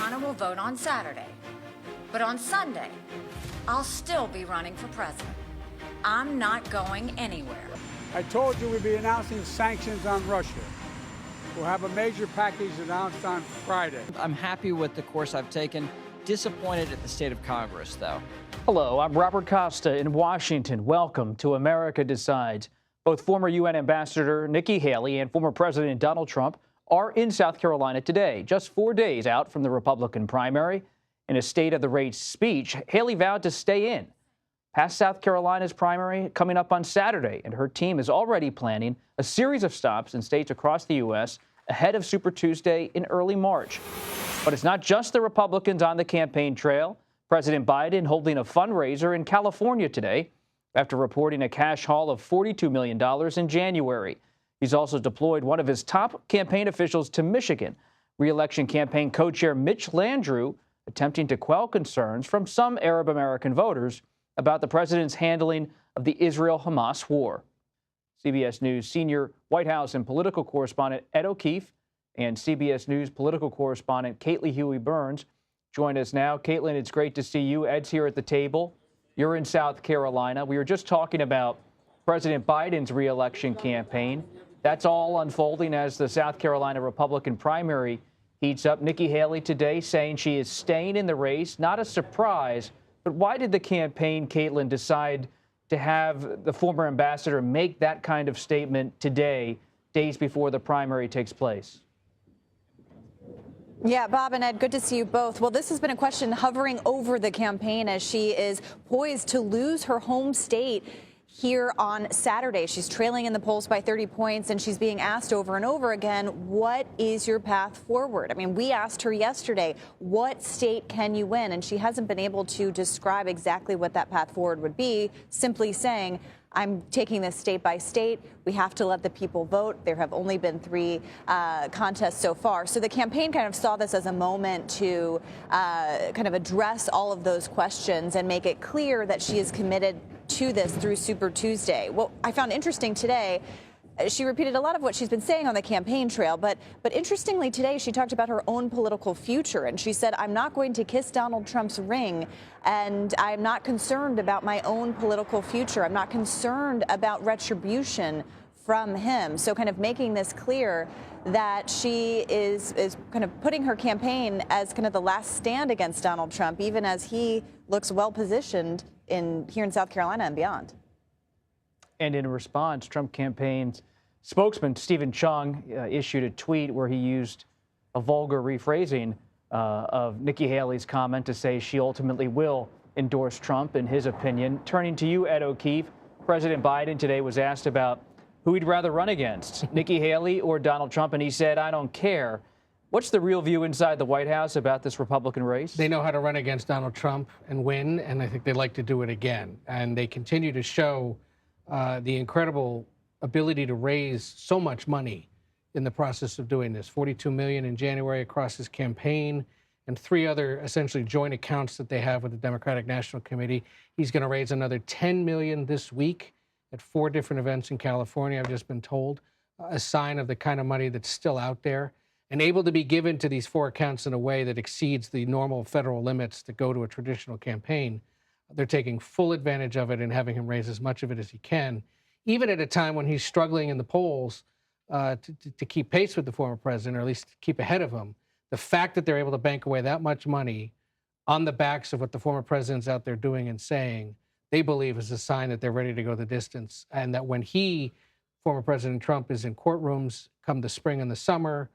Carolina will vote on Saturday. But on Sunday, I'll still be running for president. I'm not going anywhere. I told you we'd be announcing sanctions on Russia. We'll have a major package announced on Friday. I'm happy with the course I've taken. Disappointed at the state of Congress, though. Hello, I'm Robert Costa in Washington. Welcome to America Decides. Both former UN Ambassador Nikki Haley and former President Donald Trump are in South Carolina today, just 4 days out from the Republican primary. In a State of the Race speech, Haley vowed to stay in past South Carolina's primary coming up on Saturday, and her team is already planning a series of stops in states across the U.S. ahead of Super Tuesday in early March. But it's not just the Republicans on the campaign trail. President Biden holding a fundraiser in California today after reporting a cash haul of $42 million in January. He's also deployed one of his top campaign officials to Michigan, re-election campaign co-chair Mitch Landrieu, attempting to quell concerns from some Arab American voters about the president's handling of the Israel-Hamas war. CBS News senior White House and political correspondent Ed O'Keefe and CBS News political correspondent Caitlin Huey-Burns join us now. Caitlin, it's great to see you. Ed's here at the table. You're in South Carolina. We were just talking about President Biden's re-election campaign. That's all unfolding as the South Carolina Republican primary heats up. Nikki Haley today saying she is staying in the race. Not a surprise, but why did the campaign, Caitlin, decide to have the former ambassador make that kind of statement today, days before the primary takes place? Yeah, Bob and Ed, good to see you both. Well, this has been a question hovering over the campaign as she is poised to lose her home state here on Saturday. She's trailing in the polls by 30 points, and she's being asked over and over again, what is your path forward? I mean, we asked her yesterday, what state can you win? And she hasn't been able to describe exactly what that path forward would be, simply saying, I'm taking this state by state. We have to let the people vote. There have only been 3 contests so far. So the campaign kind of saw this as a moment to kind of address all of those questions and make it clear that she is committed to this through Super Tuesday. What I found interesting today, she repeated a lot of what she's been saying on the campaign trail, but interestingly today she talked about her own political future, and she said, I'm not going to kiss Donald Trump's ring, and I'm not concerned about my own political future. I'm not concerned about retribution from him. So kind of making this clear that she is kind of putting her campaign as kind of the last stand against Donald Trump, even as he looks well positioned here in South Carolina and beyond. And in response, Trump campaign's spokesman Stephen Chung issued a tweet where he used a vulgar rephrasing of Nikki Haley's comment to say she ultimately will endorse Trump, in his opinion. Turning to you, Ed O'Keefe, President Biden today was asked about who he'd rather run against, Nikki Haley or Donald Trump, and he said, I don't care. What's the real view inside the White House about this Republican race? They know how to run against Donald Trump and win, and I think they'd like to do it again. And they continue to show the incredible ability to raise so much money in the process of doing this. $42 million in January across his campaign, and 3 other essentially joint accounts that they have with the Democratic National Committee. He's going to raise another $10 million this week at 4 different events in California, I've just been told, a sign of the kind of money that's still out there and able to be given to these 4 accounts in a way that exceeds the normal federal limits that go to a traditional campaign. They're taking full advantage of it and having him raise as much of it as he can, even at a time when he's struggling in the polls to keep pace with the former president, or at least keep ahead of him. The fact that they're able to bank away that much money on the backs of what the former president's out there doing and saying, they believe is a sign that they're ready to go the distance, and that when former President Trump, is in courtrooms come the spring and the summer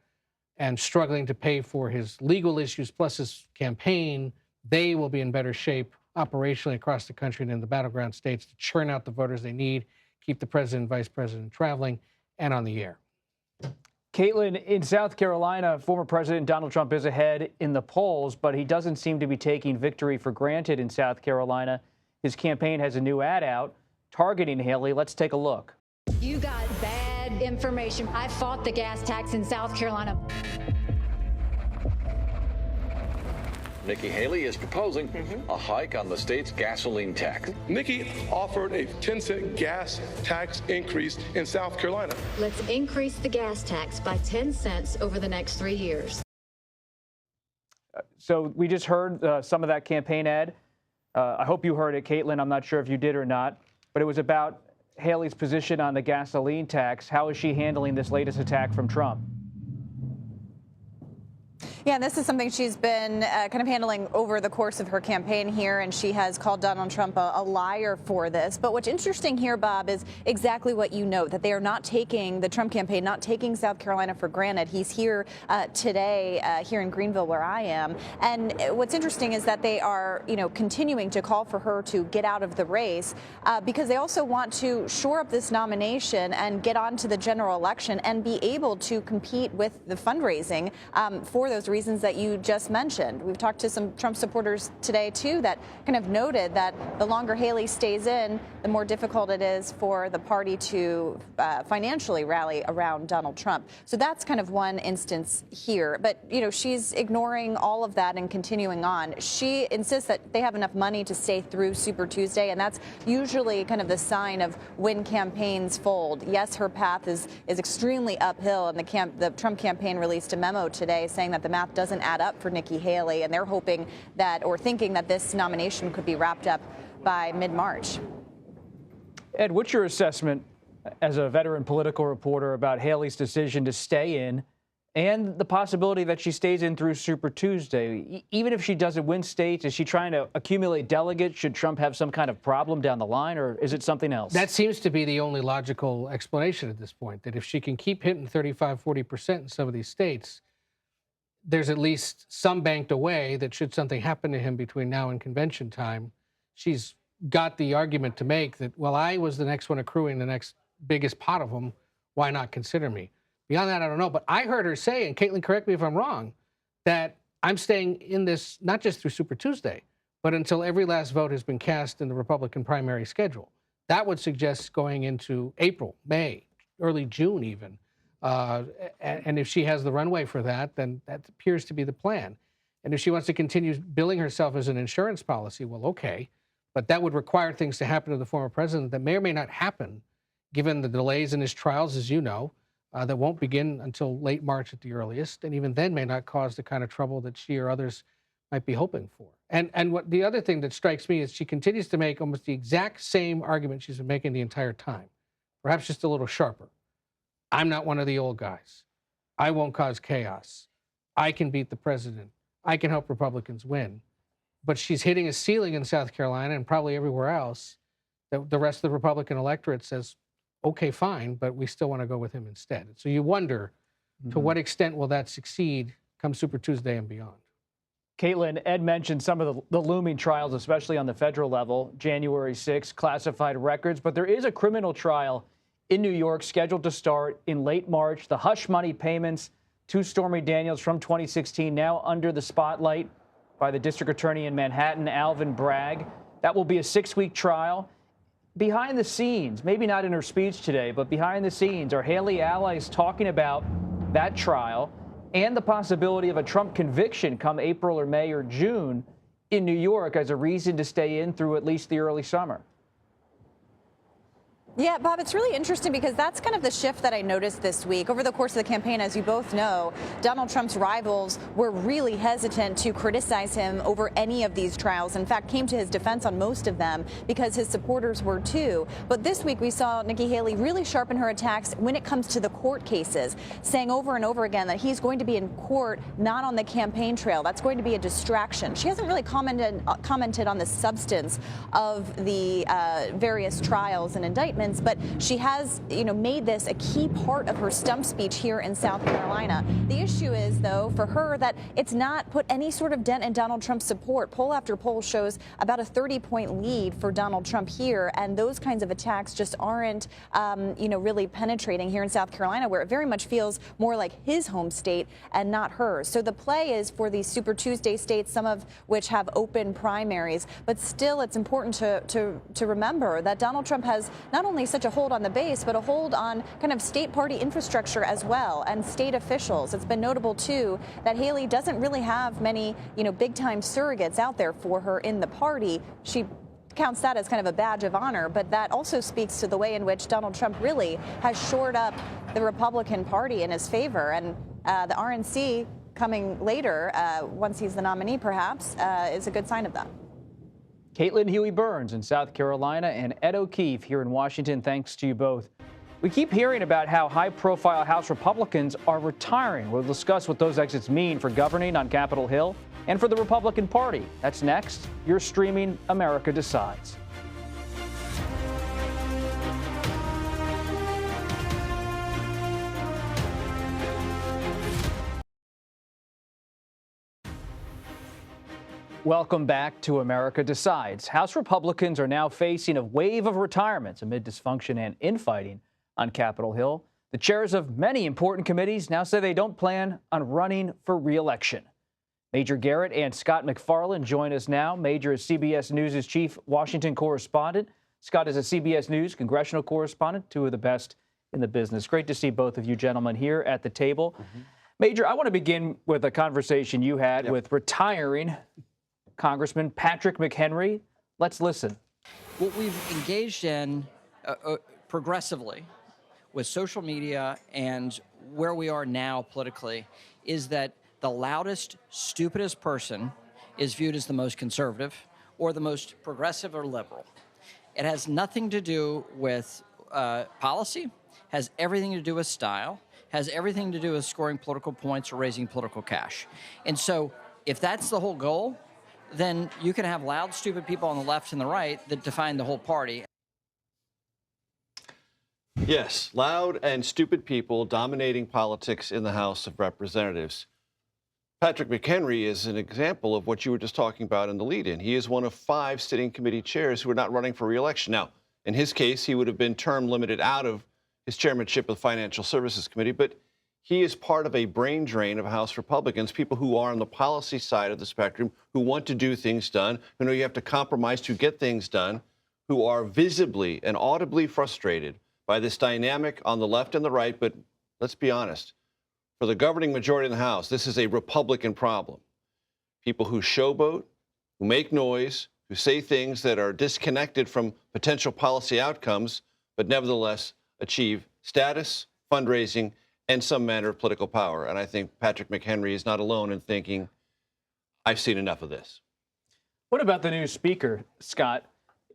and struggling to pay for his legal issues plus his campaign, they will be in better shape operationally across the country and in the battleground states to churn out the voters they need, keep the president and vice president traveling and on the air. Caitlin, in South Carolina, former President Donald Trump is ahead in the polls, but he doesn't seem to be taking victory for granted in South Carolina. His campaign has a new ad out targeting Haley. Let's take a look. You got bad information. I fought the gas tax in South Carolina. Nikki Haley is proposing a hike on the state's gasoline tax. Nikki offered a 10-cent gas tax increase in South Carolina. Let's increase the gas tax by 10 cents over the next 3 years. So we just heard some of that campaign ad. I hope you heard it, Caitlin. I'm not sure if you did or not, but it was about Haley's position on the gasoline tax. How is she handling this latest attack from Trump? Yeah, this is something she's been kind of handling over the course of her campaign here, and she has called Donald Trump a liar for this. But what's interesting here, Bob, is exactly what you know, that they are not taking, the Trump campaign, not taking South Carolina for granted. He's here today, here in Greenville, where I am. And what's interesting is that they are, continuing to call for her to get out of the race because they also want to shore up this nomination and get on to the general election and be able to compete with the fundraising for those reasons that you just mentioned. We've talked to some Trump supporters today, too, that kind of noted that the longer Haley stays in, the more difficult it is for the party to financially rally around Donald Trump. So that's kind of one instance here. But, she's ignoring all of that and continuing on. She insists that they have enough money to stay through Super Tuesday, and that's usually kind of the sign of when campaigns fold. Yes, her path is extremely uphill, and the Trump campaign released a memo today saying that the math doesn't add up for Nikki Haley, and they're hoping that, or thinking that this nomination could be wrapped up by mid-March. Ed, what's your assessment as a veteran political reporter about Haley's decision to stay in and the possibility that she stays in through Super Tuesday? Even if she doesn't win states, is she trying to accumulate delegates? Should Trump have some kind of problem down the line, or is it something else? That seems to be the only logical explanation at this point, that if she can keep hitting 35, 40% in some of these states, there's at least some banked away that should something happen to him between now and convention time, she's got the argument to make that, well, I was the next one accruing the next biggest pot of them. Why not consider me? Beyond that, I don't know. But I heard her say, and Caitlin, correct me if I'm wrong, that I'm staying in this not just through Super Tuesday, but until every last vote has been cast in the Republican primary schedule. That would suggest going into April, May, early June even. And if she has the runway for that, then that appears to be the plan. And if she wants to continue billing herself as an insurance policy, well, okay. But that would require things to happen to the former president that may or may not happen, given the delays in his trials, as you know, that won't begin until late March at the earliest, and even then may not cause the kind of trouble that she or others might be hoping for. And what the other thing that strikes me is she continues to make almost the exact same argument she's been making the entire time, perhaps just a little sharper. I'm not one of the old guys. I won't cause chaos. I can beat the president. I can help Republicans win. But she's hitting a ceiling in South Carolina and probably everywhere else that the rest of the Republican electorate says, okay, fine, but we still want to go with him instead. So you wonder to what extent will that succeed come Super Tuesday and beyond. Caitlin, Ed mentioned some of the looming trials, especially on the federal level, January 6th, classified records, but there is a criminal trial in New York scheduled to start in late March. The hush money payments to Stormy Daniels from 2016 now under the spotlight by the district attorney in Manhattan, Alvin Bragg. That will be a 6-week trial. Behind the scenes, maybe not in her speech today, but behind the scenes, are Haley allies talking about that trial and the possibility of a Trump conviction come April or May or June in New York as a reason to stay in through at least the early summer? Yeah, Bob, it's really interesting because that's kind of the shift that I noticed this week. Over the course of the campaign, as you both know, Donald Trump's rivals were really hesitant to criticize him over any of these trials. In fact, came to his defense on most of them because his supporters were too. But this week we saw Nikki Haley really sharpen her attacks when it comes to the court cases, saying over and over again that he's going to be in court, not on the campaign trail. That's going to be a distraction. She hasn't really commented on the substance of the various trials and indictments, but she has, made this a key part of her stump speech here in South Carolina. The issue is, though, for her that it's not put any sort of dent in Donald Trump's support. Poll after poll shows about a 30-point lead for Donald Trump here, and those kinds of attacks just aren't, really penetrating here in South Carolina, where it very much feels more like his home state and not hers. So the play is for these Super Tuesday states, some of which have open primaries, but still it's important to remember that Donald Trump has not only such a hold on the base, but a hold on kind of state party infrastructure as well and state officials. It's been notable, too, that Haley doesn't really have many, big-time surrogates out there for her in the party. She counts that as kind of a badge of honor, but that also speaks to the way in which Donald Trump really has shored up the Republican Party in his favor. And the RNC coming later, once he's the nominee, perhaps, is a good sign of that. Caitlin Huey-Burns in South Carolina and Ed O'Keefe here in Washington. Thanks to you both. We keep hearing about how high-profile House Republicans are retiring. We'll discuss what those exits mean for governing on Capitol Hill and for the Republican Party. That's next. You're streaming America Decides. Welcome back to America Decides. House Republicans are now facing a wave of retirements amid dysfunction and infighting on Capitol Hill. The chairs of many important committees now say they don't plan on running for re-election. Major Garrett and Scott McFarland join us now. Major is CBS News' chief Washington correspondent. Scott is a CBS News congressional correspondent, two of the best in the business. Great to see both of you gentlemen here at the table. Major, I want to begin with a conversation you had with retiring Congressman Patrick McHenry. Let's listen. What we've engaged in progressively with social media and where we are now politically is that the loudest, stupidest person is viewed as the most conservative or the most progressive or liberal. It has nothing to do with policy, has everything to do with style, has everything to do with scoring political points or raising political cash. And so if that's the whole goal, then you can have loud, stupid people on the left and the right that define the whole party. Yes, loud and stupid people dominating politics in the House of Representatives. Patrick McHenry is an example of what you were just talking about in the lead-in. He is one of 5 sitting committee chairs who are not running for re-election. Now, in his case, he would have been term limited out of his chairmanship of the Financial Services Committee, but he is part of a brain drain of House Republicans, people who are on the policy side of the spectrum, who want to do things done, who know you have to compromise to get things done, who are visibly and audibly frustrated by this dynamic on the left and the right. But let's be honest, for the governing majority in the House, this is a Republican problem. People who showboat, who make noise, who say things that are disconnected from potential policy outcomes, but nevertheless achieve status, fundraising, and some manner of political power. And I think Patrick McHenry is not alone in thinking, I've seen enough of this. What about the new speaker, Scott?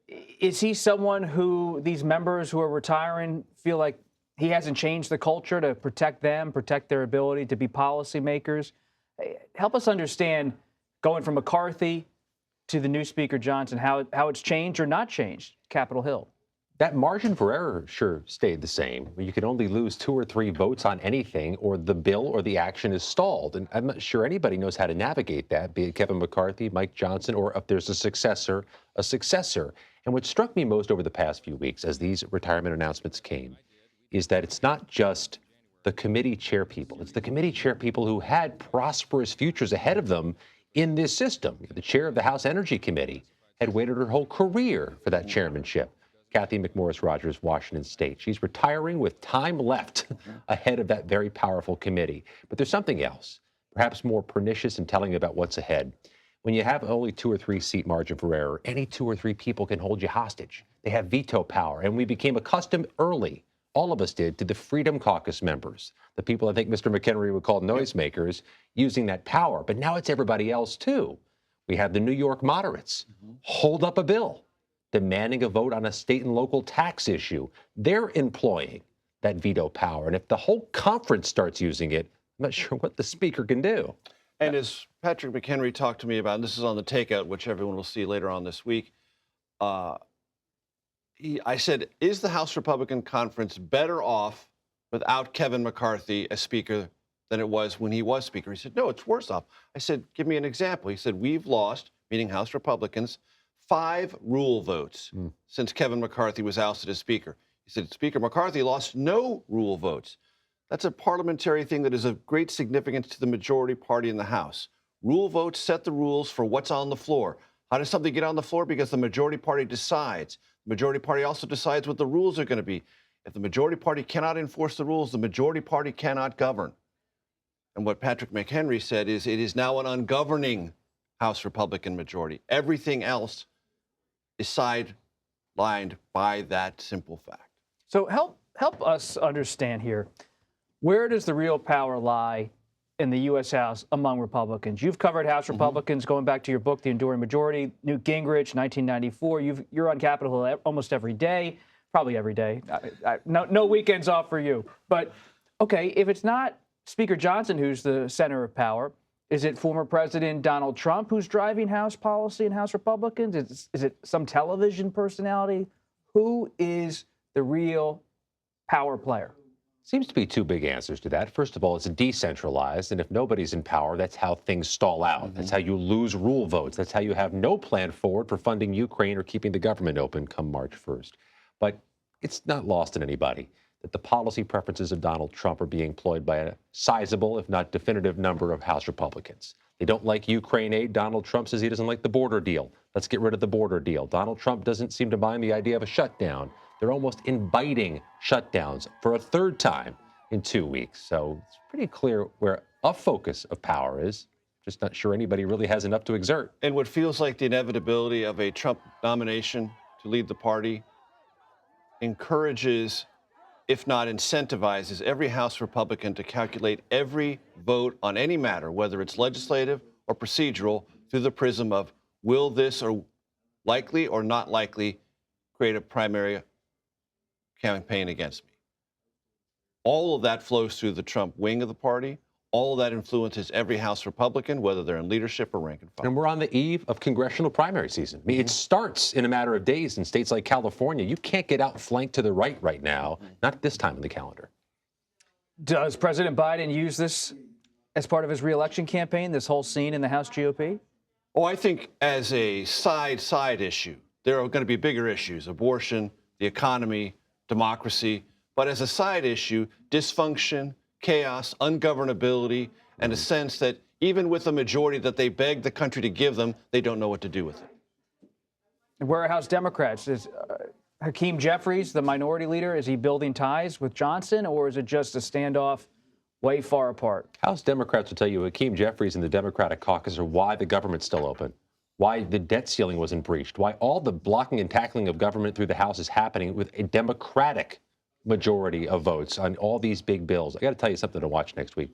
Is he someone who these members who are retiring feel like he hasn't changed the culture to protect them, protect their ability to be policymakers? Help us understand, going from McCarthy to the new Speaker Johnson, how it's changed or not changed Capitol Hill. That margin for error sure stayed the same. You can only lose 2 or 3 votes on anything, or the bill or the action is stalled. And I'm not sure anybody knows how to navigate that, be it Kevin McCarthy, Mike Johnson, or if there's a successor. And what struck me most over the past few weeks as these retirement announcements came is that it's not just the committee chair people. It's the committee chair people who had prosperous futures ahead of them in this system. The chair of the House Energy Committee had waited her whole career for that chairmanship. Kathy McMorris Rodgers, Washington State. She's retiring with time left ahead of that very powerful committee. But there's something else, perhaps more pernicious and telling about what's ahead. When you have only 2 or 3 seat margin for error, any 2 or 3 people can hold you hostage. They have veto power, and we became accustomed early, all of us did, to the Freedom Caucus members, the people I think Mr. McHenry would call noisemakers, using that power. But now it's everybody else, too. We have the New York moderates hold up a bill demanding a vote on a state and local tax issue. They're employing that veto power. And if the whole conference starts using it, I'm not sure what the speaker can do. And as Patrick McHenry talked to me about, and this is on the takeout, which everyone will see later on this week, I said, is the House Republican Conference better off without Kevin McCarthy as Speaker than it was when he was Speaker? He said, no, it's worse off. I said, give me an example. He said, we've lost, meaning House Republicans, 5 rule votes since Kevin McCarthy was ousted as Speaker. He said, Speaker McCarthy lost no rule votes. That's a parliamentary thing that is of great significance to the majority party in the House. Rule votes set the rules for what's on the floor. How does something get on the floor? Because the majority party decides. The majority party also decides what the rules are going to be. If the majority party cannot enforce the rules, the majority party cannot govern. And what Patrick McHenry said is it is now an ungoverning House Republican majority. Everything else is sidelined by that simple fact. So help us understand here, where does the real power lie in the U.S. House among Republicans. You've covered House Republicans going back to your book, The Enduring Majority, Newt Gingrich, 1994. You're on Capitol Hill almost every day, probably every day. No weekends off for you. But, okay, if it's not Speaker Johnson who's the center of power, is it former President Donald Trump who's driving House policy and House Republicans? Is it some television personality? Who is the real power player? Seems to be two big answers to that. First of all, it's decentralized, and if nobody's in power, that's how things stall out. That's how you lose rule votes. That's how you have no plan forward for funding Ukraine or keeping the government open come March 1st. But it's not lost on anybody that the policy preferences of Donald Trump are being employed by a sizable, if not definitive, number of House Republicans. They don't like Ukraine aid. Donald Trump says he doesn't like the border deal. Let's get rid of the border deal. Donald Trump doesn't seem to mind the idea of a shutdown. They're almost inviting shutdowns for a third time in 2 weeks. So it's pretty clear where a focus of power is. Just not sure anybody really has enough to exert. And what feels like the inevitability of a Trump nomination to lead the party encourages, if not incentivizes, every House Republican to calculate every vote on any matter, whether it's legislative or procedural, through the prism of will this or likely or not likely create a primary campaign against me. All of that flows through the Trump wing of the party. All of that influences every House Republican, whether they're in leadership or rank and file. And we're on the eve of congressional primary season. I mean, it starts in a matter of days in states like California. You can't get outflanked to the right now, not at this time in the calendar. Does President Biden use this as part of his reelection campaign, this whole scene in the House GOP? Oh, I think as a side issue, there are going to be bigger issues: abortion, the economy, democracy. But as a side issue, dysfunction, chaos, ungovernability, and a sense that even with the majority that they beg the country to give them, they don't know what to do with it. Where are House Democrats? Is Hakeem Jeffries, the minority leader, is he building ties with Johnson, or is it just a standoff way far apart? House Democrats will tell you Hakeem Jeffries and the Democratic caucus are why the government's still open, why the debt ceiling wasn't breached, why all the blocking and tackling of government through the House is happening with a Democratic majority of votes on all these big bills. I got to tell you something to watch next week.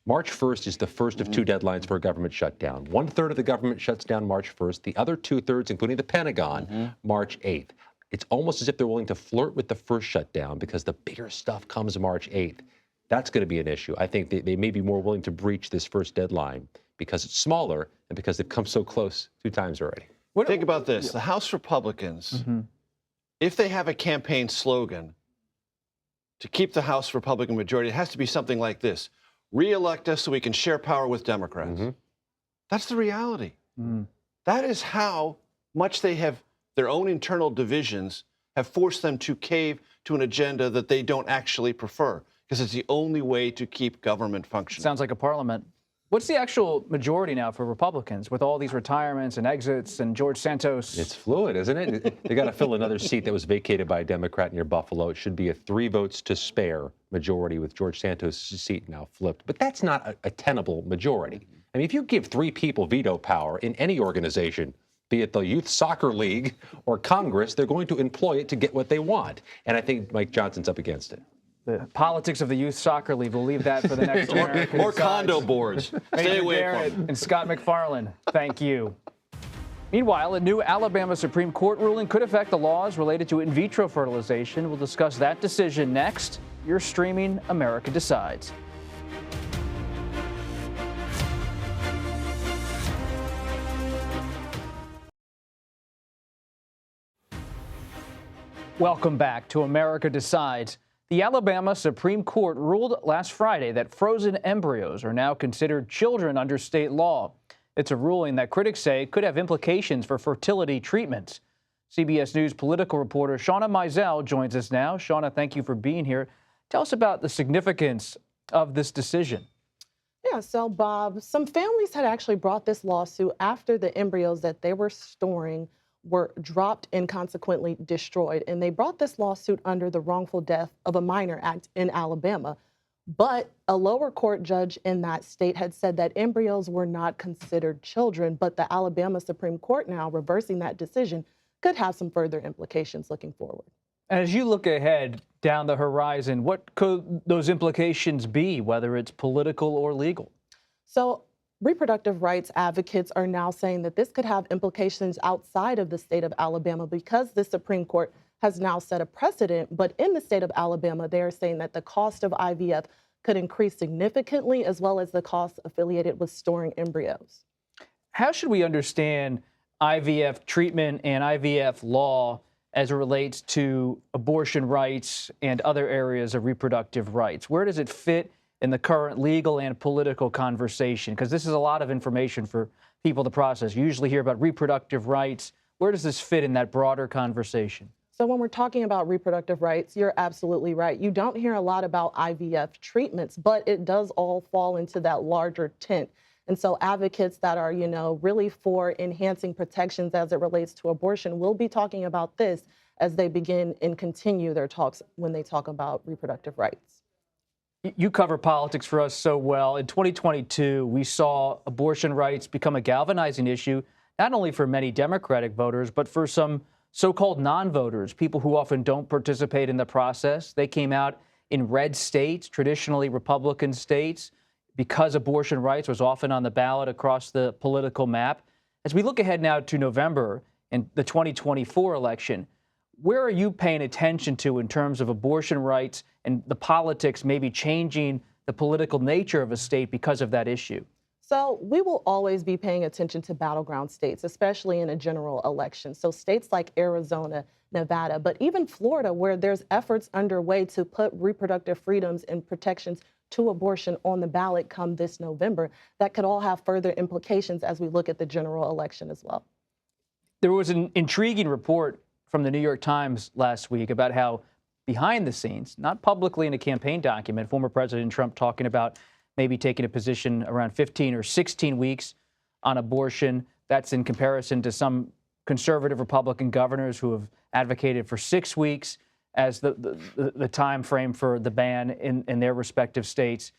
March 1st is the first of two deadlines for a government shutdown. 1/3 of the government shuts down March 1st. The other 2/3, including the Pentagon, March 8th. It's almost as if they're willing to flirt with the first shutdown because the bigger stuff comes March 8th. That's going to be an issue. I think they may be more willing to breach this first deadline because it's smaller and because they've come so close 2 times already. Think about this. The House Republicans, if they have a campaign slogan to keep the House Republican majority, it has to be something like this: re-elect us so we can share power with Democrats. That's the reality. That is how much they have, their own internal divisions have forced them to cave to an agenda that they don't actually prefer, because it's the only way to keep government functioning. Sounds like a parliament. What's the actual majority now for Republicans with all these retirements and exits and George Santos? It's fluid, isn't it? They got to fill another seat that was vacated by a Democrat near Buffalo. It should be a 3 votes to spare majority with George Santos' seat now flipped. But that's not a tenable majority. I mean, if you give 3 people veto power in any organization, be it the Youth Soccer League or Congress, they're going to employ it to get what they want. And I think Mike Johnson's up against it. The politics of the Youth Soccer League. We'll leave that for the next American Or condo boards. Stay away from it. And Scott McFarland, thank you. Meanwhile, a new Alabama Supreme Court ruling could affect the laws related to in vitro fertilization. We'll discuss that decision next. You're streaming America Decides. Welcome back to America Decides. The Alabama Supreme Court ruled last Friday that frozen embryos are now considered children under state law. It's a ruling that critics say could have implications for fertility treatments. CBS News political reporter Shauna Mizell joins us now. Shauna, thank you for being here. Tell us about the significance of this decision. Yeah, so Bob, some families had actually brought this lawsuit after the embryos that they were storing were dropped and consequently destroyed. And they brought this lawsuit under the Wrongful Death of a Minor Act in Alabama. But a lower court judge in that state had said that embryos were not considered children, but the Alabama Supreme Court now reversing that decision could have some further implications looking forward. As you look ahead down the horizon, what could those implications be, whether it's political or legal? So reproductive rights advocates are now saying that this could have implications outside of the state of Alabama because the Supreme Court has now set a precedent. But in the state of Alabama, they are saying that the cost of IVF could increase significantly, as well as the costs affiliated with storing embryos. How should we understand IVF treatment and IVF law as it relates to abortion rights and other areas of reproductive rights? Where does it fit in the current legal and political conversation? Because this is a lot of information for people to process. You usually hear about reproductive rights. Where does this fit in that broader conversation? So when we're talking about reproductive rights, you're absolutely right. You don't hear a lot about IVF treatments, but it does all fall into that larger tent. And so advocates that are, really for enhancing protections as it relates to abortion will be talking about this as they begin and continue their talks when they talk about reproductive rights. You cover politics for us so well. In 2022, we saw abortion rights become a galvanizing issue, not only for many Democratic voters, but for some so-called non-voters, people who often don't participate in the process. They came out in red states, traditionally Republican states, because abortion rights was often on the ballot across the political map. As we look ahead now to November and the 2024 election, where are you paying attention to in terms of abortion rights and the politics maybe changing the political nature of a state because of that issue? So we will always be paying attention to battleground states, especially in a general election. So states like Arizona, Nevada, but even Florida, where there's efforts underway to put reproductive freedoms and protections to abortion on the ballot come this November, that could all have further implications as we look at the general election as well. There was an intriguing report from the New York Times last week about how behind the scenes, not publicly in a campaign document, former President Trump talking about maybe taking a position around 15 or 16 weeks on abortion. That's in comparison to some conservative Republican governors who have advocated for 6 weeks as the time frame for the ban in their respective states.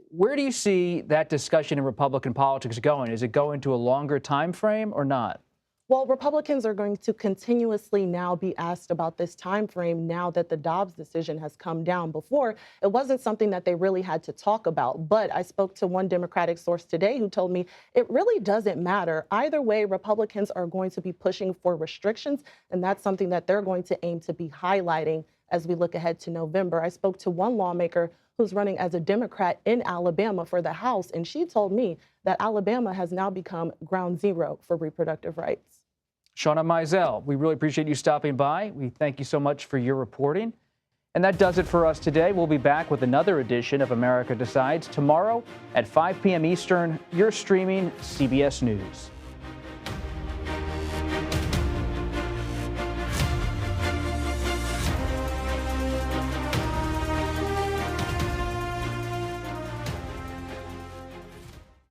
Where do you see that discussion in Republican politics going? Is it going to a longer time frame or not? Well, Republicans are going to continuously now be asked about this time frame now that the Dobbs decision has come down. Before, it wasn't something that they really had to talk about. But I spoke to one Democratic source today who told me it really doesn't matter. Either way, Republicans are going to be pushing for restrictions, and that's something that they're going to aim to be highlighting as we look ahead to November. I spoke to one lawmaker who's running as a Democrat in Alabama for the House, and she told me that Alabama has now become ground zero for reproductive rights. Shauna Mizell, we really appreciate you stopping by. We thank you so much for your reporting. And that does it for us today. We'll be back with another edition of America Decides tomorrow at 5 p.m. Eastern. You're streaming CBS News.